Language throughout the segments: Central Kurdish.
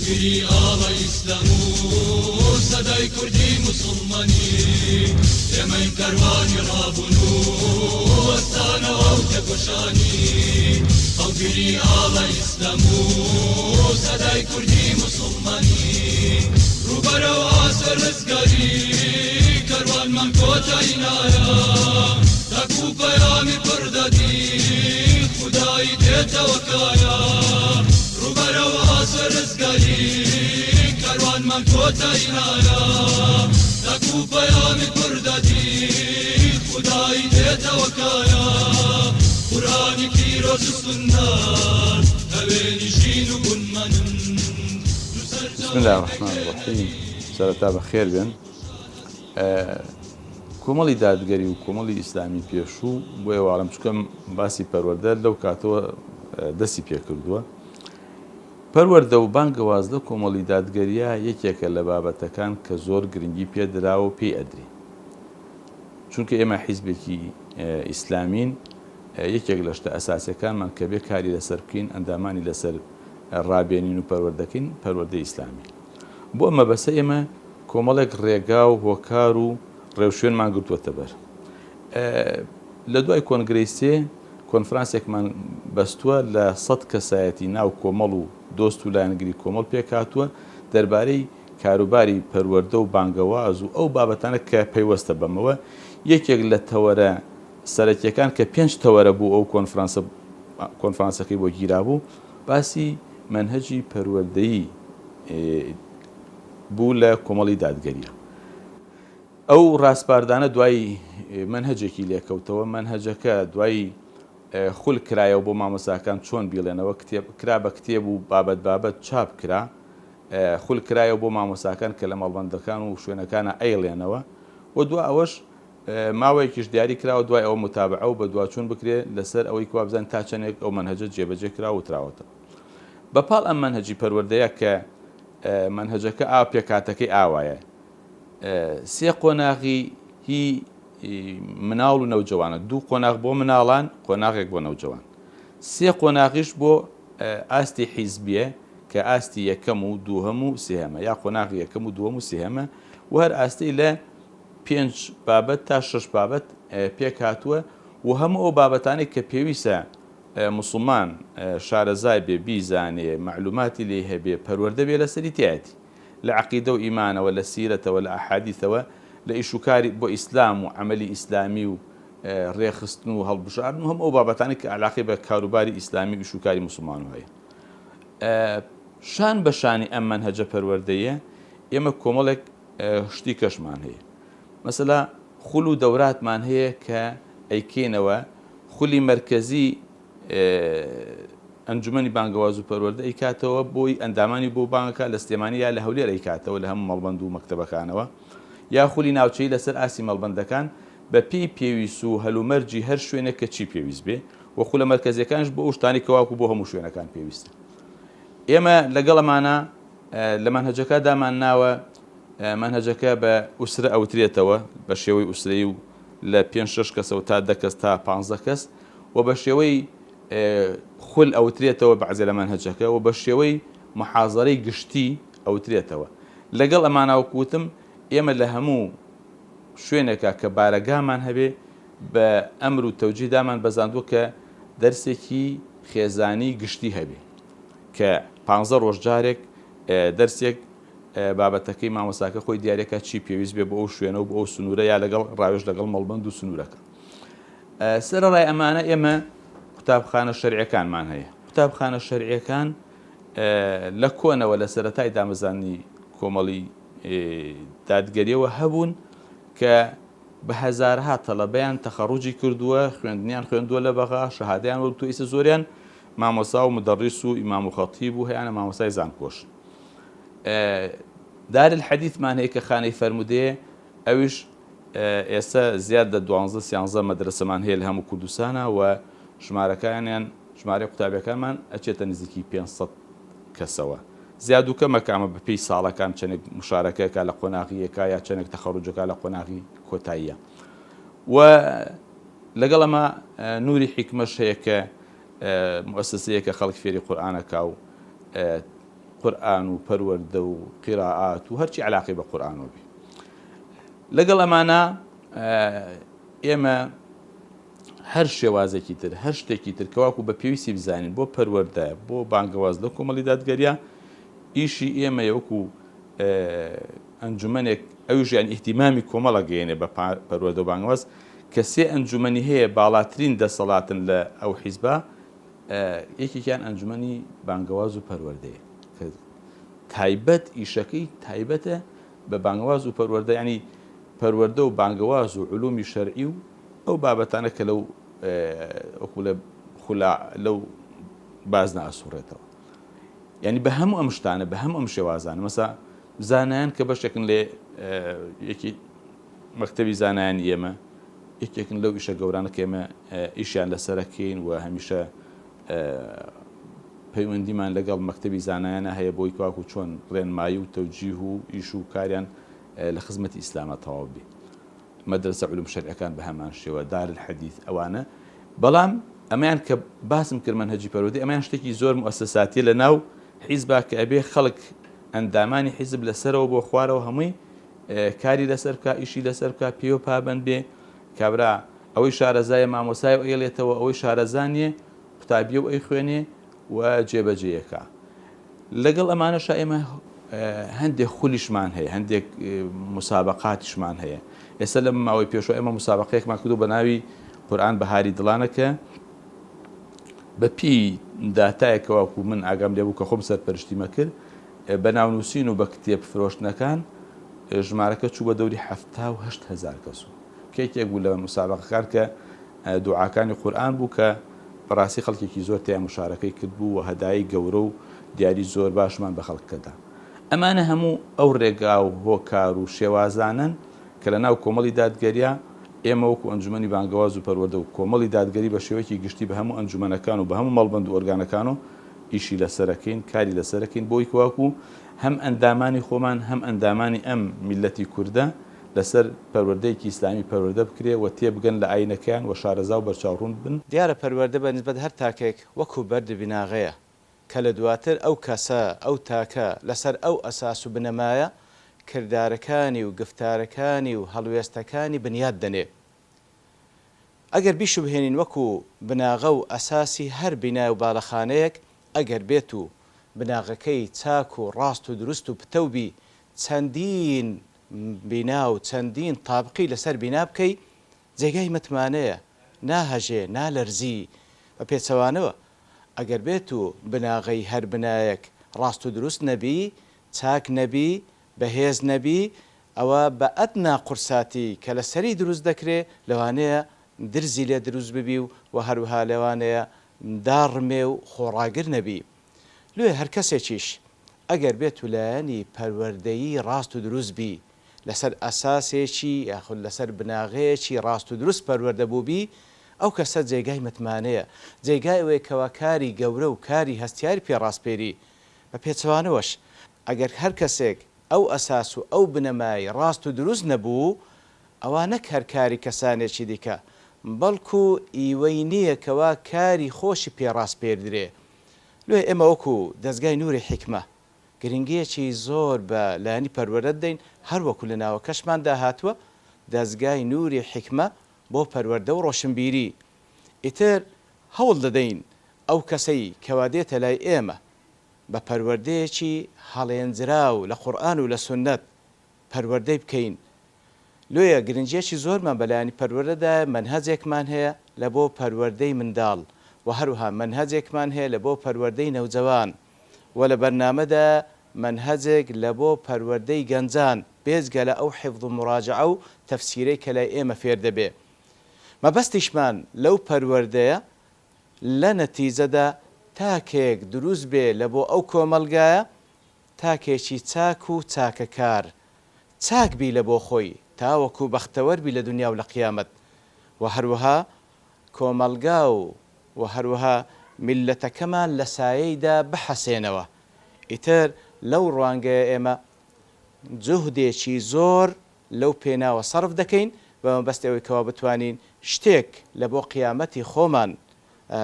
گیری ئاڵە ئیسلام و سەدای کوردی موسڵمانی ئێمەی کەروانی ڕابوون و وەستانەوە و تێکۆشانی ئەوگیری ئاڵە ئیسلام و سەدای کوردی موسڵمانی ڕووبەرەوە ئاسە ڕزگاری کەروانمان کۆتایی نایە تەکو پەیامی پڕدەدی خودایی دێتەوە کایە ڕووبەرەوە ئاسە ڕزگاری کەروانمان کۆتایی نایە تەکو پەیامی پڕدەدی خودایی دێتەوە کایە قورآنی پیرۆز و سوننات هەوێ نشین و گونمەنن بسم الله الرحمن الرحیم سەرەتا بەخێر بێن کۆمەڵی دادگەری و کۆمەڵی ئیسلامی پێشوو بۆ ئێوارم چکەم باسی پەروەردە لەو کاتەوە دەستی پێکردووە پەروەردە و بانگەواز لە کۆمەڵی دادگەریە یەکێکە لە بابەتەکان کە زۆر گرنگی پێدراوە و پێی ئەدرێ چونکە ئێمە حیزبێکی ئیسلامین یەکێک لە شتە ئەساسیەکانمان کە بێ کاری لەسەر بکەین ئەندامانی لەسەر ڕابێنین و پەروەردەکەین پەروەردەی ئیسلامی بۆ ئەمە بەسە ئێمە کۆمەڵێک ڕێگا و هۆکار و ڕێوشوێنمان گرتووەتە بەر لە دوای کۆنگرەی سێ کۆنفرانسێکمان بەستووە لە 100 کەسایەتی ناو کۆمەڵ و دۆست و لایەنگری کۆمەڵ پێکاتووە دەربارەی کاروباری پەروەردە و بانگەواز و ئەو بابەتانە کە پەیوەستە بەمەوە یەکێک لە تەوەرە سەرەکیەکان کە 5 تەوەرە بوو ئەو کۆنفرانسەکەی بۆ گیرابوو باسی منهەجی پەروەردەیی بوو لە کۆمەڵی دادگەریە ئەو ڕاستپاردانە دوای منهەجێکی لێکەوتەوە منهەجەکە دوای خول کرایەوە بۆ مامۆساکان چۆن بیڵێنەوە کرا بە کتێب و بابەت چاپ کرا خول کرایەوە بۆ مامۆساکان کە لە مەڵبەندەکان و شوێنەکانە ئەیڵێنەوە و دو ئەوەش ماوەیەکیش دیاری کراوە دوای ئەوە متابعە و بە دواچوون بکرێت لەسەر ئەوەی کوابزان تا چەندێک ئەو منهەجە جێبەجێ کرا و تراوەتە بەپاڵ ئەم منهەجی پەروەردەیە کە منهەجەکە پێکاتەکەی ئاوایە سێ قۆناغی هی مناڵ و نەوجەوانە دوو قۆناغ بۆ مناڵان قۆناغێک بۆ نەوجەوان سێ قۆناغیش بۆ ئاستی حیزبیە کە ئاستی یەکەم و دووهەم و سێهەمە یا قۆناغی یەکەم و دووەم و سێهەمە و هەر ئاستی لە 5 بابەت تا 6 بابەت پێک هاتووە و هەموو ئەو بابەتانێک کە پێویستە موسڵمان شارەزای بێ بیزانێ معلوماتی لێ هەبێ پەروەردە بێ لەسەری تایەتی لە عەقیدە و ئیمانەوە لە سیرەتەوە لە ئەحادیثەوە لە ئیشوکاری بۆ ئیسلام و عەمەلی ئیسلامی و ڕێخستن و هەڵبژاردن و هەموو ئەو بابەتانی کە عەلاقەی بە کاروباری ئیسلامی و ئیشوکاری موسڵمان هەیە شان بە شانی ئەم منهەجە پەروەردەیە ئێمە کۆمەڵێک شتی کەشمان هەیە مەسەلا خول و دەوراتمان هەیە کە ئەیکێنەوە خولی مەرکەزی ئەنجومەنی بانگەواز و پەروەردە ئەیکاتەوە بۆی ئەندامانی بۆ بانگەکە لە سلێمانی یا لە هەولێر ئەیکاتەوە لە هەموو مەڵبەند و مەکتەبەکانەوە یا خولی ناوچەی لەسەر ئاسی مەڵبەندەکان بە پێی پێویست و هەلومەرجی هەر شوێنێک کە چی پێویست بێ و خولە مەرکەزیەکانش بۆ ئەو شتانی کەواکو بۆ هەموو شوێنەکان پێویستە ئێمە لەگەڵ ئەمانە لە منهەجەکە دامان ناوە منهەجەکە بە ئوسرە ئەوترێتەوە بە شێوەی ئوسرەی و لە 5-6 کەسەوە تا 10 کەس تا 15 کەس و بە شێوەی خول ئەوترێتەوە بەعزێ لە منهەجەکە و بە شێوەی محازەرەی گشتی ئەوترێتەوە لەگەڵ ئەمانەوەکوتم ئێمە لە هەموو شوێنێکە کە بارەگامان هەبێ بە ئەمر و تەوجیهدامان بەزاندووە کە دەرسێکی خێزانی گشتی هەبێ کە 15 ڕۆژ جارێک دەرسێک بابەتەکەی مامۆساکە خۆی دیارەکە چی پێویست بێ بۆ ئەو شوێنە و بۆ ئەو سنوورە یا لەگەڵ ڕاوێژ لەگەڵ مەڵبەند و سنوورەکە سەرەڕای ئەمانە ئێمە قوتابخانە شەرعیەکانمان هەیە قوتابخانە شەرعیەکان لە کۆنەوە لە سەرەتای دامەزانی کۆمەڵی دادگەریەوە هەبوون کە بە هەزارها تەڵەبەیان تەخەڕوجی کردووە خوێندنیان خوێندووە لە بەغا شەهادەیان وەرگرتووە ئیسە زۆریان مامۆسا و مدەڕیس و ئیمام و خەتیب و هەیەنە مامۆسای زانکۆش دار الحەدیثمان هەیە کە خانەی فەرمودەیە ئەویش ئێستا زیاد لە 12-13 مەدرسەمان هەیە لە هەموو کوردستانە و ژمارەی قوتابیەکانمان ئەچێتە نزیکی 500 کەسەوە زیاد و کەمەکامە بەپێی ساڵەکان چەندێک مشارەکەیەکە لە قۆناغیەکە یا چەندێک تەخەڕوجەکە لە قۆناغی کۆتاییە و لەگەڵ ئەمە نووری حیکمەش هەیە کە مؤسسەیەکە خەڵک فێری قورئانەکە و قورآن و پەروەردە و قیراعات و هەرچی علاقی بە قورآنەوە بێ. لەگەڵ ئەمانە ئێمە هەر شێوازێکی تر هەر شتێکی تر کەواکو بە پێویستی بزانین بۆ پەروەردە بۆ بانگەواز لە کۆمەڵی دادگەریە ئیشی ئێمە وەکو ئەنجومەنێک ئەویش یان ئیهتیمامی کۆمەڵە گەیەنێ بە پەروەردە و بانگەواز کە سێ ئەنجومەنی هەیە باڵاترین دەسەڵاتن لە ئەو حیزبە یەکێکیان ئەنجومەنی بانگەواز و پەروەردەیە کە تایبەت ئیشەکەی تایبەتە بە بانگەواز و پەروەردە ینی پەروەردە و بانگەواز و علومی شەرعی و ئەو بابەتانە کە لەو بازنە ئەسوڕێتەوە. یعنی بە هەموو ئەم شتانە بە هەموو ئەم شێوازانە مەسا زانایان کە بەشێکن لێ یەکی مەکتەبی زانایان ئێمە یەکێکن لەو ئیشە گەورانە کە ئێمە ئیشیان لەسەرەکەین و هەمیشە پەیوەندیمان لەگەڵ مەکتەبی زانایانە هەیە بۆی کواکو چۆن ڕێنمایی و تەوجیه و ئیش و کاریان لە خزمەتی ئیسلامە تەواو بێ. مەدرسە علوم شەرعیەکان بە هەمان شێوە دارالحەدیث ئەوانە. بەڵام ئەمەیان کە باسم کرد منهەجی پەروەردەی ئەمەیان شتێکی زۆر مؤسساتیە لە ناو حیزبا کە ئەبێ خەڵک ئەندامانی حیزب لەسەرەوە بۆ خوارەوە هەمووی کاری لەسەر بکە ئیشی لەسەر بکە پێوە پابەند بێ کابرا ئەوەی شارەزایە مامۆسای ئێڵێتەوە ئەوەی شارەزانیە قوتابیە و ئەی خوێنێ و جێبەجێیەکە. لەگەڵ ئەمانەشا ئێمە هەندێک خولیشمان هەیە هەندێک مسابقاتیشمان هەیە. ئێستا لە ماوەی پێشەوە ئێمە مسابقەیەکمان کردو بە ناوی قورئان بەهاری دڵانەکە بە پی داتایەکەواکو من ئاگام لێبوو کە خۆم سەرپەرشتیمە کرد بە ناونووسین و بە کتێب فرۆشتنەکان ژمارەکە چوو بە دەوری 7,000 کەس و کێکێک بوو لە مسابقەکان کە دوعاکانی قورئان بوو کە بەڕاستی خەڵکێکی زۆر تیا مشارەکەی کرد بوو و هەدایی گەورە و دیاری زۆر باشمان بە خەڵکەدا. ئەمانە هەموو ئەو ڕێگا و هۆکار و شێوازانن کە لە ناو کۆمەڵی دادگەریە ئێمە وەکو ئەنجومەنی بانگەواز و پەروەردە و کۆمەڵی دادگەری بە شێوەیەکی گشتی بە هەموو ئەنجومەنەکان و بە هەموو مەڵبەند و ئۆرگانەکان و ئیشی لەسەرەکەین کاری لەسەرەکەین بۆی کواکو هەم ئەندامانی خۆمان هەم ئەندامانی ئەم میلەتی کوردە لەسەر پەروەردەیەکی ئیسلامی پەروەردە بکرێ و تێبگەن لە ئاینەکەیان و شارەزا و بەرچاوڕوون بن. دیارە پەروەردە بەنسبەت هەر تاکێک وەکو بەرد بیناغەیە کە لە دواتر ئەو کەسە ئەو تاکە لەسەر ئەو ئەساس و بنەمایە کردارەکانی و گفتارەکانی و هەڵوێستەکانی بنیاد دەنێ. ئەگەر بیش بهێنین وەکو بناغە و ئەساسی هەر بینای و باڵەخانەیەک ئەگەر بێت و بناغەکەی چاک و ڕاست و دروست و پتەوبی چەندین بینا و چەندین تابقی لەسەر بینا بکەی جێگای متمانەیە ناهەژێ نالەرزی بە پێچەوانەوە. ئەگەر بێت و بناغەی هەر بنایەک ڕاست و دروست نەبی چاک نەبی بەهێز نەبی ئەوە بە ئەدنا قورساتی کە لەسەری دروست دەکرێ لەوانەیە درزی لێ دروست ببی و هەروها لەوانەیە داڕمێ و خۆڕاگر نەبی. لێ هەر کەسێکیش ئەگەر بێت و لایەنی پەروەردەیی ڕاست و دروست بی لەسەر ئەساسێکی یاخود لەسەر بناغەیەکی ڕاست و دروست پەروەردە بوو بی ئەو کەسە جێگای متمانەیە جێگای ئەوەیە کەوا کاری گەورە و کاری هەستیاری پێڕاستپێری بە پێچەوانەوەش ئەگەر هەر کەسێک ئەو ئەساس و ئەو بنەمای ڕاست و دروست نەبوو ئەوە نەک هەر کاری کەسانێکی دیکە بەڵکو ئیوەی نییە کەوا کاری خۆشی پێڕاست پێدرێ. لێ ئێمە وەکو دەستگای نوری حیکمە گرنگیەکی زۆر بە لایەنی پەروەردە دەین هەر وەکو لە ناوەکەشماندا هاتووە دەستگای نوری حیکمە بۆ پەروەردە و ڕۆشنبیری. ئیتر هەوڵ دەدەین ئەو کەسەی کەوا دێتە لای ئێمە بە پەروەردەیەکی هەڵێنجراو لە قورئان و لە سوننەت پەروەردەی بکەین. لێیە گرنگیەکی زۆرمان بە لایەنی پەروەردەدا مەنهەجێکمان هەیە لە بۆ پەروەردەی منداڵ و هەروها مەنهەجێکمان هەیە لە بۆ پەروەردەی نەوجەوان و لە بەرنامەدا مەنهەجێک لە بۆ پەروەردەی گەنجان بێجگە لە ئەو حیفظ و مراجعە و تەفسیرەی کە لای ئێمە فێر دەبێ. مەبەستیشمان لەو پەروەردەیە لە نەتیجەدا تاکێک دروست بێ لە بۆ ئەو کۆمەلگایە تاکێکی چاک و چاکەکار چاک بی لە بۆ خۆی تاوەکو بەختەوەر بی لە دنیا و لە قیامەت و هەروەها کۆمەلگا و هەروەها میلەتەکەمان لە سایەیدا بحەسێنەوە. ئیتر لەو ڕوانگەیە ئێمە جوهدێکی زۆر لەو پێناوە سەرف دەکەین بە مەبەستەوەی کەوا بتوانین شتێک لە بۆ قیامەتی خۆمان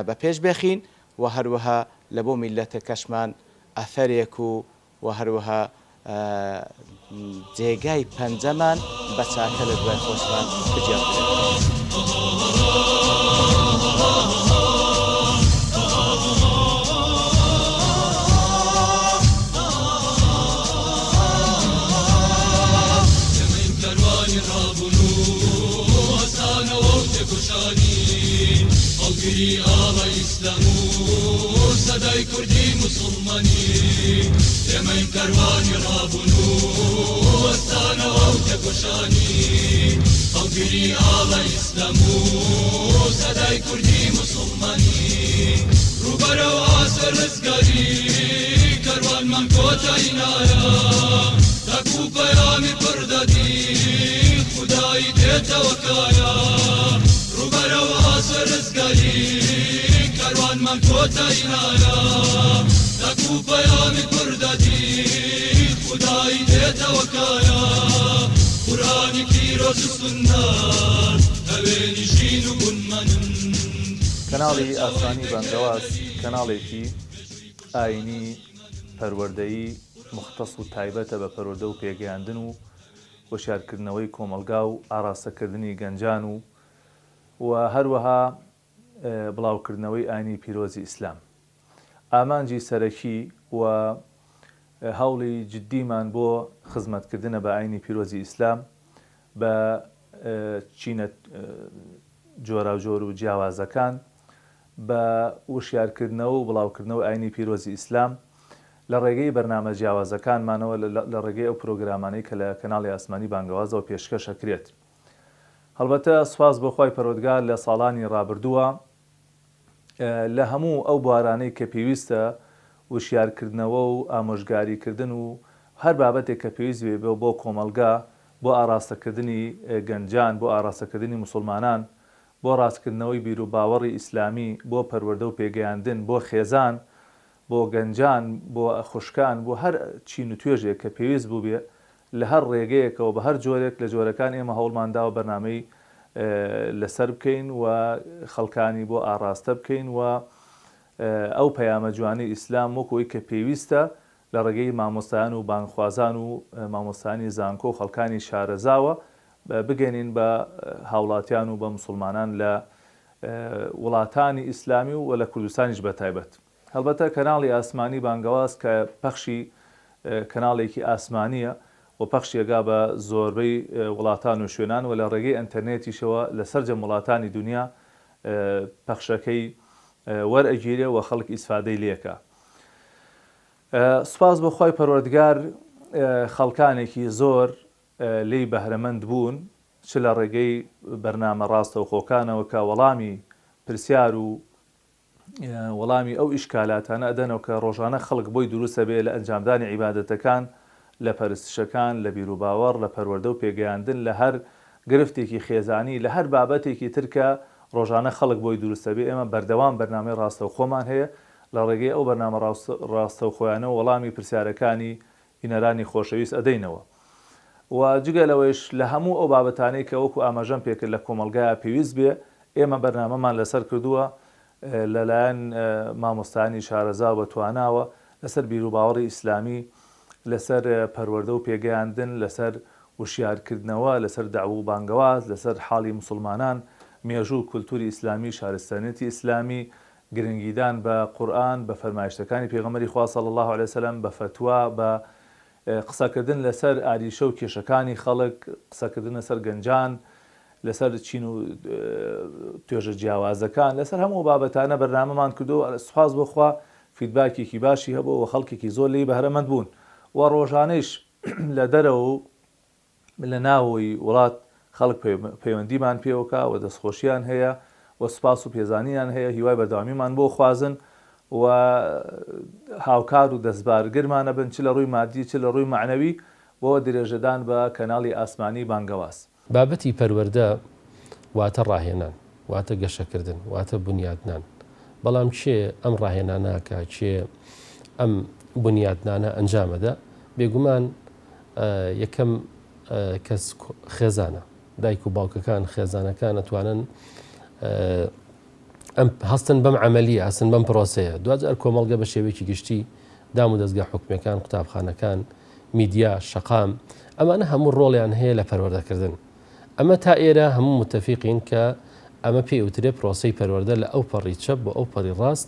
بە پێش بێخین و هەروەها لە بۆ میلەتەکەشمان ئەفەرێک و هەروەها جێگای پەنجەمان بە چاکە لە دوای خۆشمان بجێڕێت. هەڵگری ئاڵە ئیسلام و سەدای کوردی موسڵمانی ئێمەی کەروانی ڕابوون و وەستانەوە و تێکۆشانی هەڵگری ئاڵە ئیسلام و سەدای کوردی موسڵمانی ڕووبەرەوە ئاسە ڕزگاری کەروانمان کۆتایی نایە تەک و پەیامی پڕدەدی خودایی دێتەوە کایە ڕووبەرەوە ئاسە ڕزگاری کەروانمان کۆتایی نایە تەک و پەیامی پڕدەدی خودایی دێتەوە کایە قورئانی پیرۆز و سوننات ئەوێ نشین و گونمەنن. کەناڵی ئاسمانی بانگەواز کەناڵێکی ئاینی پەروەردەیی مختص و تایبەتە بە پەروەردە و پێگەیاندن و وەشارکردنەوەی کۆمەلگا و ئاراستەکردنی گەنجان و هەروەها بڵاوکردنەوەی ئاینی پیرۆزی ئیسلام. ئامانجی سەرەکی و هەوڵی جددیمان بۆ خزمەتکردنە بە ئاینی پیرۆزی ئیسلام بە چینە جۆرا و جۆر و جیاوازەکان بە وشیارکردنەوە و بڵاوکردنەوە ئاینی پیرۆزی ئیسلام لە ڕێگەی بەرنامە جیاوازەکانمانەوە لە ڕێگەی ئەو پرۆگرامانەی کە لە کەناڵی ئاسمانی بانگەوازەوە پێشکەشەکرێت. هەڵبەتە سوپاس بۆ خۆی پەروەردگار لە ساڵانی ڕابردووە لە هەموو ئەو بوارانەی کە پێویستە وشیارکردنەوە و ئامۆژگاریکردن و هەر بابەتێک کە پێویست بێ بۆ کۆمەلگا بۆ ئاراستەکردنی گەنجان بۆ ئاراستەکردنی موسڵمانان بۆ ڕاستکردنەوەی بیر و باوەڕی ئیسلامی بۆ پەروەردە و پێگەیاندن بۆ خێزان بۆ گەنجان بۆ خوشکان بۆ هەر چین و توێژێک کە پێویست بوو بێ لە هەر ڕێگەیەکەوە بە هەر جۆرێک لە جۆرەکان ئێمە هەوڵمانداوە بەرنامەی لەسەر بکەین و خەڵکانی بۆ ئاراستە بکەین و ئەو پەیامە جوانی ئیسلام وەکەوەی کە پێویستە لە ڕێگەی مامۆستایان و بانخوازان و مامۆستانی زانکۆ و خەڵکانی شارەزاوە بگەنین بە هاوڵاتیان و بە موسڵمانان لە وڵاتانی ئیسلامی و لە کوردستانیش بەتایبەت. هەڵبەتە کەناڵی ئاسمانی بانگەواز کە پەخشی کەناڵێکی ئاسمانیە و پەخشیەگا بە زۆربەی وڵاتان و شوێنان و لە ڕێگەی ئەنتەرنێتیشەوە لە سەرجەم وڵاتانی دنیا پەخشەکەی وەرئەگیرێ و خەڵک ئیسفادەی لێکە. سوپاس بۆ خۆی پەروەردگار خەڵکانێکی زۆر لی بەهرەمەند بوون چ لە ڕێگەی بەرنامە ڕاستەوخۆکانەوە کە وەڵامی پرسیار و وەڵامی ئەو ئیشکالاتانە ئەدەنەوە کە ڕۆژانە خەڵک بۆی دروستە بێ لە ئەنجامدانی عیبادەتەکان لە پەرستشەکان لە بیر و باوەڕ لە پەروەردە و پێگەیاندن لە هەر گرفتێکی خێزانی لە هەر بابەتێکی ترکە ڕۆژانە خەڵک بۆی دروستە بێ. ئێمە بەردەوام بەرنامەی ڕاستەوخۆمان هەیە لە ڕێگەی ئەو بەرنامە ڕاستەوخۆیانەوە وەڵامی پرسیارەکانی هینەرانی خۆشەویست ئەدەینەوە و جگە لەوەیش لە هەموو ئەو بابەتانەی کە وەکو ئاماژەم پێکرد لە کۆمەلگایە پێویست بێ ئێمە بەرنامەمان لەسەر کردووە لەلایەن مامۆستانی شارەزا و تواناوە لەسەر بیر و باوەڕی ئیسلامی لەسەر پەروەردە و پێگەیاندن لەسەر وشیارکردنەوە لەسەر داعوە و بانگەواز لەسەر حاڵی موسڵمانان مێژوو کولتوری ئیسلامی شارستانیەتی ئیسلامی گرنگیدان بە قورئان بە فەرمایشتەکانی پێغەمبەری خوا صلی الله علیه وسلم بە فتوا بە قسەکردن لەسەر ئاریشە و کێشەکانی خەڵک قسەکردن لەسەر گەنجان لەسەر چین و توێژە جیاوازەکان لەسەر هەموو بابەتانە بەرنامەمان کردو. سوپاس بۆخوا فیدباکێکی باشی هەبوو و خەڵکێکی زۆر لی بەهرەمەند بوون و ڕۆژانەیش لە دەرەوە و لە ناوەوەی وڵات خەڵک پەیوەندیمان پێوەکە و دەستخۆشییان هەیە و سوپاس و پێزانیان هەیە هیوای بەردەوامیمان بۆ خوازن و هاوکار و دەستبارگرمانە بن چ لە ڕووی مادی چ لە ڕووی معنەوی بۆ درێژەدان بە کەناڵی ئاسمانی بانگەواز. بابەتی پەروەردە واتە ڕاهێنان واتە گەشەکردن واتە بنیادنان بەڵام چێ ئەم ڕاهێناناکە چێ ئەم بنیادنانە ئەنجامەدا بێگومان یەکەم کەس خێزانە دایک و باوکەکان خێزانەکان ئەتوانن هەستن بەم عەمەلیە هەستن بەم پرۆسەیە دوجار کۆمەڵگە بە شێوەیەکی گشتی دام و دەستگا حکومەکان قوتابخانەکان میدیا شەقام ئەمانە هەموو ڕۆڵیان هەیە لە پەروەردەکردن. ئەمە تا ئێرە هەموو متتەفیقین کە ئەمە پێی وترێ پرۆسەی پەروەردە لە ئەو پەڕی چەپ بۆ ئەو پەڕی ڕاست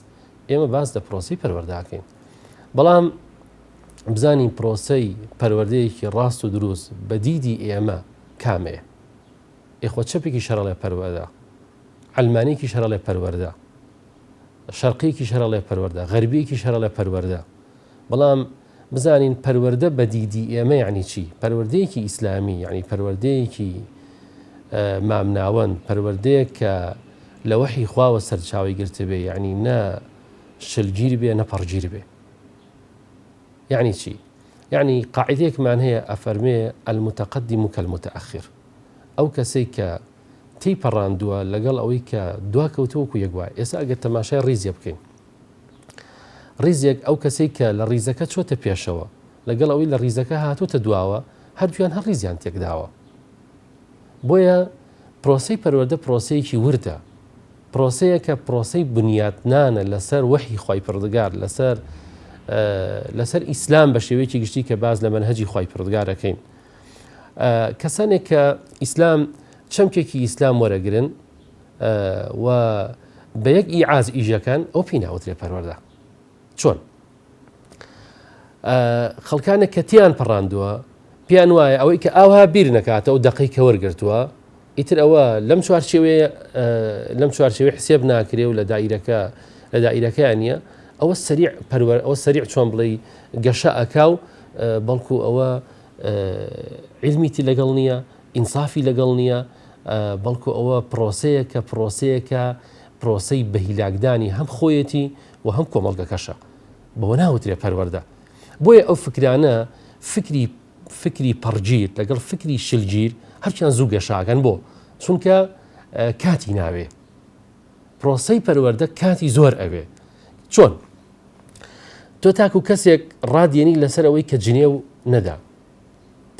ئێمە باس لە پرۆسی پەروەردەکەین. بەڵام بزانین پرۆسەی پەروەردەیەکی ڕاست و دروست بە دیدی ئێمە کامەیە. ئێخۆ چەپێکی شەڕەڵێ پەروەردە، ئەلمانیەکی شەڕەڵێ پەروەردە، شەرقیەکی شەڕەڵێ پەروەردە، غەربیەکی شەڕەڵێ پەروەردە. بەڵام بزانین پەروەردە بە دیدی ئێمە یعنی چی؟ پەروەردەیەکی ئیسلامی یعنی پەروەردەیەکی مامناوەند، پەروەردەیەک کە لە وەحی خواوە سەرچاوی گرتبێ، یعنی نە شلگیر بێ نە پەڕگیر بێ. یعنی چی؟ یعنی قاعدەیەکمان هەیە ئەفەرمێ المتقدم کالمتأخر، ئەو کەسێک کە تی پەڕاندووە لەگەڵ ئەوەی کە دواکەوتەوەکو یەکوای. ئێستا ئەگەر تەماشای ڕیزیە بکەین، ڕیزێک ئەو کەسێک کە لە ڕیزەکە چۆتە پێشەوە لەگەڵ ئەوەی لە ڕیزەکە هاتوتە دواوە، هەردوویان هەر ڕیزیان تێکداوە. بۆیە پرۆسەی پەروەردە پرۆسەیەکی وردە، پرۆسەیە کە پرۆسەی بنیاتنانە لەسەر وەحی خوای پەروەردگار، لەسەر ئیسلام بە شێوەیەکی گشتی کە باز لە مەنهەجی خوای پەروەردگارەکەین. کەسانێک کە ئیسلام چەمکێکی ئیسلام وەرەگرن و بە یەک ئیعاز ئیژەکان ئەو پێی ناوترێ پەروەردە. چۆن؟ خەڵکانێک کە تیان پەڕاندووە پیان وایە ئەوەی کە ئاوا بیر نەکاتە و دەقەی کە وەرگرتووە، ئیتر ئەوە لەم چوارچێوەیە حسێب ناکرێ و لە دائیرەکەیان نییە، ئەوە سەریع چۆن بڵێ گەشە ئەکا و بەڵکو ئەوە علمیتی لەگەڵ نییە، ئینسافی لەگەڵ نییە، بەڵکو ئەوە پرۆسەیەکە پرۆسەی بەهیلاکدانی هەم خۆیەتی و هەم کۆمەڵگەکەشە، بەوە ناوترێ پەروەردە. بۆیە ئەو فکرانە فکری پەڕگیر لەگەڵ فکری شلگیر هەرچیان زوو گەشاکەن بۆ چونکە کاتی ناوێ. پرۆسەی پەروەردە کاتی زۆر ئەوێ. چۆن؟ تۆ تاکو کەسێک ڕادیێنی لەسەر ئەوەی کە جنێو نەدا،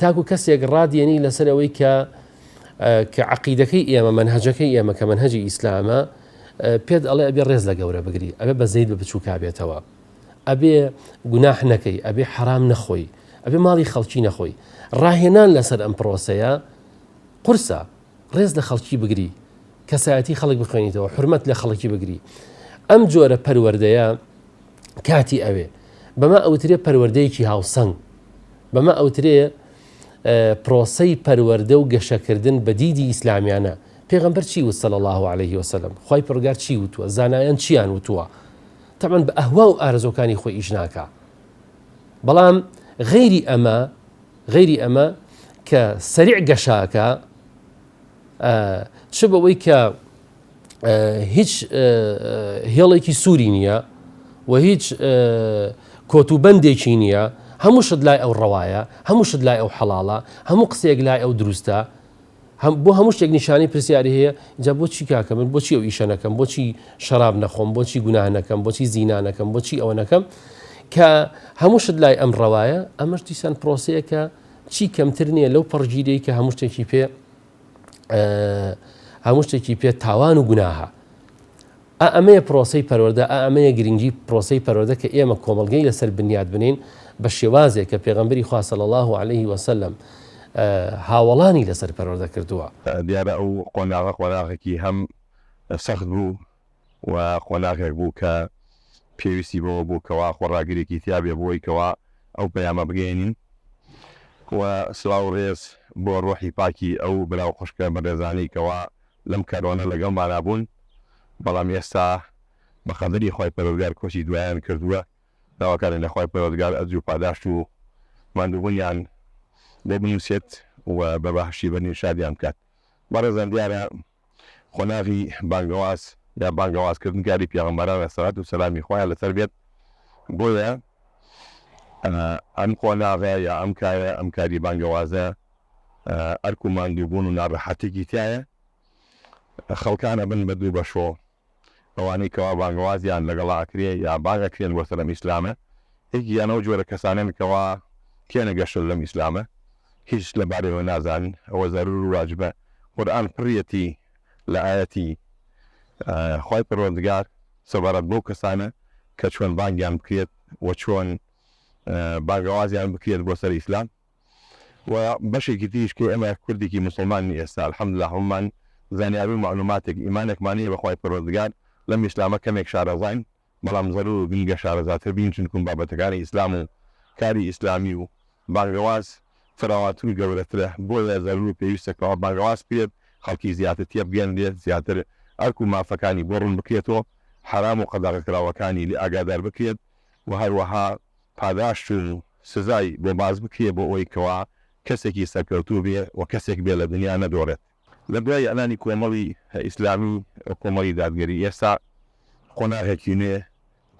تاکو کەسێک ڕادیێنی لەسەر ئەوەی کە عەقیدەکەی ئێمە مەنهەجەکەی ئێمە کە مەنهەجی ئیسلامە پێت ئەڵێ ئەبێ ڕێز لە گەورە بگری، ئەبێ بە زەید بە بچوو کابێتەوە، ئەبێ گوناح نەکەی، ئەبێ حرام نەخۆی، ئەبێ ماڵی خەڵکی نەخۆی. ڕاهێنان لەسەر ئەم پرۆسەیە قورسە، ڕێز لە خەڵکی بگری، کەسایەتی خەڵک بخوێنیتەوە، حورمەت لە خەڵکی بگری. ئەم جۆرە پەروەردەیە کاتی ئەوێ، بەما ئەوترێ پەروەردەیەکی هاوسەنگ، بەما ئەوترێ پرۆسەی پەروەردە و گەشەکردن بە دیدی ئیسلامیانە. پێغەمبەر چی وت صلی الله عليه وسلم؟ خوای پەروەردگار چی وتووە؟ زانایان چیان وتووە؟ تەبەن بە ئەهوا و ئارەزۆکانی خۆی ئیش ناکا. بەڵام غەیری ئەمە کە سەریع گەشاکە، چ بەوەی کە هیچ هێڵێکی سووری نییە و هیچ کۆتوبەندێکی نییە، هەموو شت لای ئەو ڕەوایە، هەموو شت لای ئەو حەڵاڵە، هەموو قسەیەک لای ئەو دروستە، بۆ هەموو شتێک نیشانی پرسیاری هەیە. جا بۆچی کاکە من بۆچی ئەو ئیشە نەکەم، بۆچی شەراب نەخۆم، بۆچی گوناه نەکەم، بۆچی زینا نەکەم، بۆچی ئەوە نەکەم، کە هەموو شت لای ئەم ڕەوایە. ئەمەش دیسان پرۆسەیەکە چی کەمتر نییە لەو پەڕگیرەی کە هەموو شتێکی پێ تاوان و گوناهە. ئەمەیە پرۆسەی پەروەردە، ئەمەیە گرنگی پرۆسەی پەروەردە کە ئێمە کۆمەڵگەی لەسەر بنیاد بنین بە شێوازێک کە پێغەمبەری خوا صلی الله عليه وسلم هاوڵانی لەسەر پەروەردە کردووە. دیارە ئەو قۆناغێکی هەم سەخت بوو و قۆناغێک بوو کە پێویستی بەوە بوو کەوا خۆڕاگرێکی تیابێ بۆی کەوا ئەو پەیامە بگەێنین و سڵاو ڕێز بۆ ڕۆحی پاکی ئەو براو خوشکە بەڕێزانەی کەوا لەم کارۆنە لەگەڵمانە بوون، بەڵام ئێستا بە خەدەری خوای پەروەردگار کۆچی دوایان کردووە. داواکارن لە خوای پەروەردگار ئەجر و پاداشت و ماندووبوونیان بۆ بنووسێت و بە بەهشتی بەرنین شادیان بکات. بەڕێزان دیارە خۆناغی بانگەواز یا بانگەوازکردن کاری پێغەمبەران سەڵات و سەلامی خوایان لەسەر بێت. بۆیە ئەم قۆناغە یا ئەم کاری بانگەوازە ئەرک و ماندووبوون و ناڕەحەتێکی تایە. خەڵکانە بن بە دوو بەشۆ، ئەوانەی کەوا بانگەوازیان لەگەڵاکرێ یا باگەکرێن وەرسەر لەم ئیسلامە، یەکیانەوە جۆرە کەسانن کەوا کێنە گەشت لەم ئیسلامە، هیچ لەبارەوە نازانن. ئەوە زەرور و واجبە. قورئان پڕیەتی لە ئایەتی خوای پەروەردگار سەبارەت بۆ کەسانە کە چۆن بانگیان بکرێت و چۆن بانگەوازیان بکرێت بۆ سەر ئیسلام و بەشێکی تریش کە ئێمە کوردێکی موسڵمانی ئێستا الحەمدولله هەمومان زانیاری و معلوماتێک ئیمانێکمانی بەخوای پەروەردگار لەم ئیسلامە کەمێک شارەزاین بەڵام زەرور بینگە شارەزاتر بین چونکم بابەتەکانی ئیسلام و کاری ئیسلامی و بانگەواز فراواتر گەورەترە بۆ لە زەرور پێویستەکەەوە بانگەواز پێت خەڵکی زیاتر تێبگەێنرێت زیاتر ئەرک و مافەکانی بۆ ڕوون بکرێتەوە حرام و قەداغەکراوەکانی لێ ئاگادار بکرێت و هەروەها پاداش و سزای بۆ باز بکرێت بۆ ئەوەی کەوا کەسێکی سەرکەوتوو بێ و کەسێک بێ لە دنیا نەدۆڕێت لە دوای ئەلانی کۆمەڵی ئیسلامی کۆمەڵی دادگەری ئێستا قۆناغێکی نوێ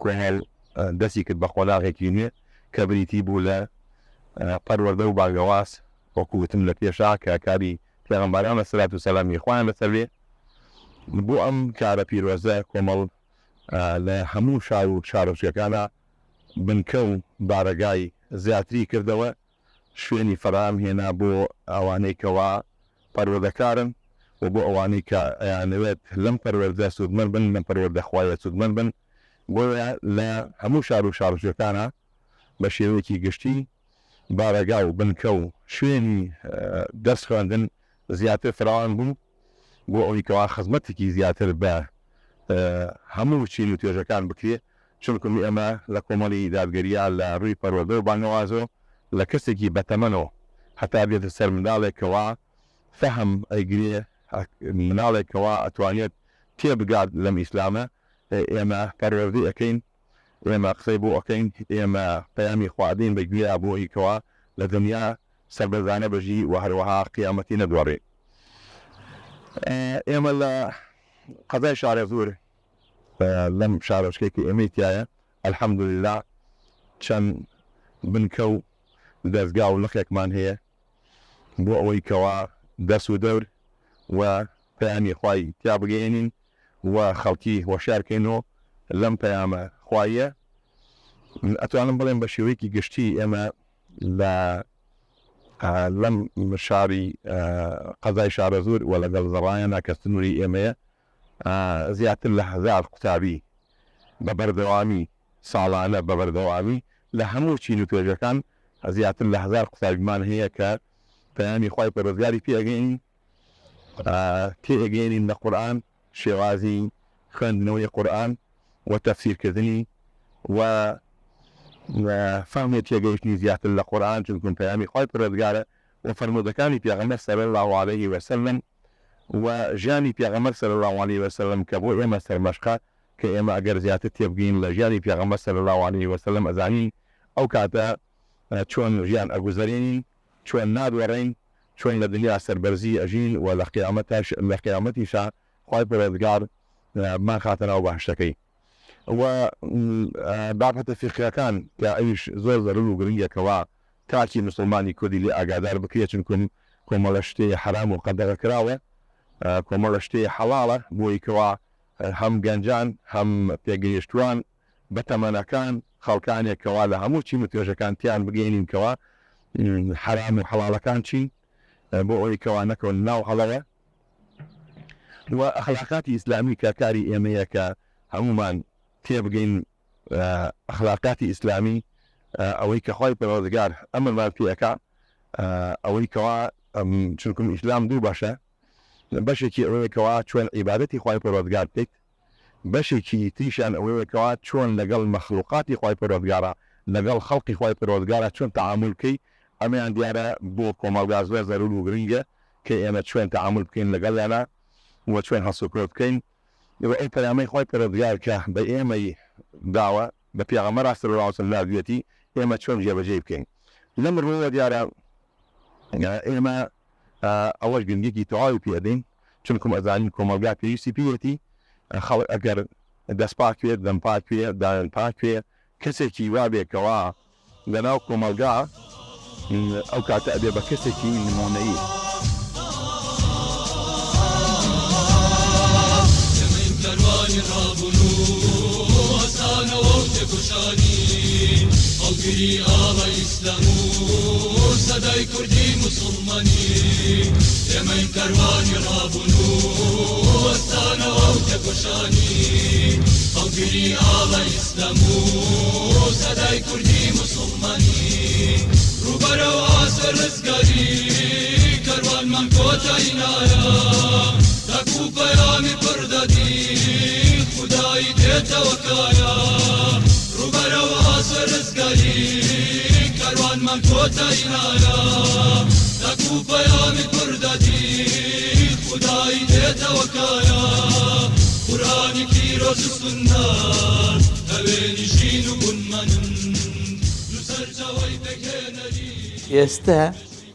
کوێنێل دەستی کرد بە قۆناغێکی نوێ کە بریتی بوو لە پەروەردە و بانگەواز وەکووتم لە پێشا کە کاری پێغەمبەران سەلات و سەلامی خوایان لەسەر بێ بۆ ئەم کارە پیرۆزە کۆمەڵ لە هەموو شار و شارۆچکەکانە بنکە و بارەگای زیاتری کردەوە شوێنی فەرام هێنا بۆ ئەوانەی کەوا پەروەردەکارن و بۆ ئەوانەی کە ئەیانەوێت لەم پەروەردە سوودمەند بن لەم پەروەردە خوایە سوودمەند بن بۆ لە هەموو شار و شارۆچکەکانە بە شێوەیەکی گشتی بارەگا و بنکە و شوێنی دەست خوێندن زیاتر فراوان بوو بۆ ئەوەی کەوا خزمەتێکی زیاتر بە هەموو چین و توێژەکان بکرێت چونکە ئێمە لە کۆمەڵی دادگەریە لە ڕووی پەروەردە و بانگەوازەوە لە کەسێکی بەتەمەنەوە هەتا بێتە سەر منداڵێکەوە فەهم ئەیگرێ مناڵێکەوە ئەتوانێت تێبگات لەم ئیسلامە ئێمە پەروەردی ئەەکەین ئێمە قسەی بۆ ئەەکەین ئێمە پەیامی خوادین بەگوێ بۆ ئەوەیکەوە لە دنیا سەربەرزانە بەژی و هەروەها قیامەتی نەدوەڕێ ئێمە لە قەزای شارە زۆر لەم شارۆچکەیەکی ئێمەی تایە ئەلحەمدولله چەند بنکە و دەستگا و لەخێکمان هەیە بۆ ئەوەی کەوا دەست و دەور و پەیامی خوای تیا بگەێنین و خەڵکی هۆشیارکەینەوە لەم پەیامە خوایە ئەتوانم بڵێم بە شێوەیەکی گشتی ئێمە لەم شاری قەزای شارە زۆر و لەگەڵ زەڕایەنە کە سنووری ئێمەیە زیاتر لە 1000 قوتابی بە بەردەوامی ساڵانە بە بەردەوامی لە هەموو چین و توێژەکان زیاتر لە 1000 قوتابیمان هەیە کە پەیامی خوای پەروەردگاری تێگەێنین لە قورئان شێوازی خوێندنەوەی قورئان و تەفسیرکردنی و فهمێت تێگەیشتنی زیاتر لە قورئان چونکە پەیامی خوای پەروەردگارە و فەرمودەکانی پێغەمبەر صلی الله علیه و سلم و ژیانی پێغەمبەر صلی الله علیه و سلم کە بۆ ئێمە سەرمەشقە کە ئێمە ئەگەر زیاتر تێبگەین لە ژیانی پێغەمبەر صلی الله علیه و سلم ئەزانین ئەو کاتە چۆن ژیان ئەگوزارێنین چۆن نادوەڕین چۆن لە دنیا سەربەرزی ئەژین و لە قیامەتیشا خوای پەروەردگار مان خاتە ناو بەهشتەکەی و بابەتە فقهیەکان کە ئەویش زۆر زەرور و گرنگێکەوە تاکی مسلمانی کوردی لێ ئاگادار بکرێت چونکە کۆمەڵە شتێ حرام و قەدەغەکراوە کۆمەڵە شتێ حەڵاڵە بۆی کەوا هەم گەنجان هەم پێگەیشتوان بەتەمەنەکان خەڵکانێکەوە لە هەموو چین و توێژەکان تیان بگەێنینکەوە حرام و حەڵاڵەکان چین بۆ ئەوەی کەوا نەکەون ناو هەڵەوە و ئەخلاقاتی ئیسلامی کە کاری ئێمەیە کە هەمومان تێبگەین ئەخلاقاتی ئیسلامی ئەوەی کە خوای پەروەردگار ئەمرمان پێەکە ئەوەی کەوا چونکم ئیسلام دوو بەشە بەشێکی ئەوەیەکەوە چۆن عیبادەتی خوای پەروەردگار بکەیت بەشێکی تریشان ئەوەیەکەوە چۆن لەگەڵ مەخلوقاتی خوای پەروەردگارە لەگەڵ خەڵقی خوای پەروەردگارە چۆن تەعامل بکەیت ئەمەیان دیارە بۆ کۆمەڵگا زۆر زەرور و گرنگە کە ئێمە چۆن تەعامل بکەین لەگەڵیانە و چۆن هەسوکرۆ بکەین ئەی پەیامەی خوای پەروەردگار کە بە ئێمەی داوە بە پێغەمبەر صلی الله علیه و سلم نردوێتی ئێمە چۆن جێبەجێ بکەین لەم ڕۆیە دیارە ئێمە ئەوەش گرنگێکی تەواوی پێدەین چونکم ئەزانین کۆمەلگا پێویستی پێوێتی خەڵک ئەگەر دەست پاک بێت دەم پاک بێت دایان پاک بێت کەسێکی وا بێکەوە لەناو کۆمەلگا ئەو کاتە ئەبێ بە کەسێکی نمونەیی ئەڵگری ئاڵە ئیسلام و سەدای کوردی موسڵمانی ئێمەی کەروانی ڕابوون و وەستانەوە و تێکۆشانی ئەڵگری ئاڵە ئیسلام و سەدای کوردی موسڵمانی ڕوبەرە و ئاسە ڕزگاری کەروانمان کۆتایینایە تەک و پەیامی پڕدەدی خودایی دێتەوە کایە ڕوبەرە و ئاسە ڕزگاری کەروانمان کۆتایینایە تەک و پەیامی پڕدەدی خودایی دێتەوە کایە قورآنی پیرۆز و سوننات هەوێنی ژین و بونمەنن دوو سەرچەوەی پێکهێنەری ئێستا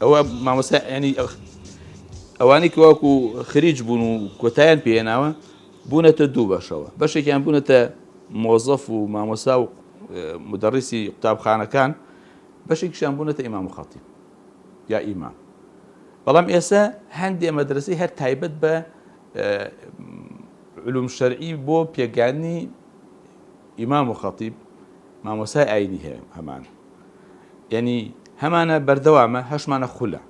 ئەوە مامۆستا ینی ئەوانی کە وەکو خریج بوون و کۆتاییان پێهێناوە بوونەتە دوو بەشەوە بەشێکیان بوونەتە مۆزەف و مامۆستا و مدەڕیسی قوتابخانەکان بەشێکیشیان بوونەتە ئیمام و خەتیب یا ئیمام بەڵام ئێستا هەندێ مەدرسەی هەر تایبەت بە علوم شەرعی بۆ پێگانی ئیمام و خەتیب مامۆستای ئاینی هەیە هەمان یعنی هەمانە بەردەوامە هەشمانە خولە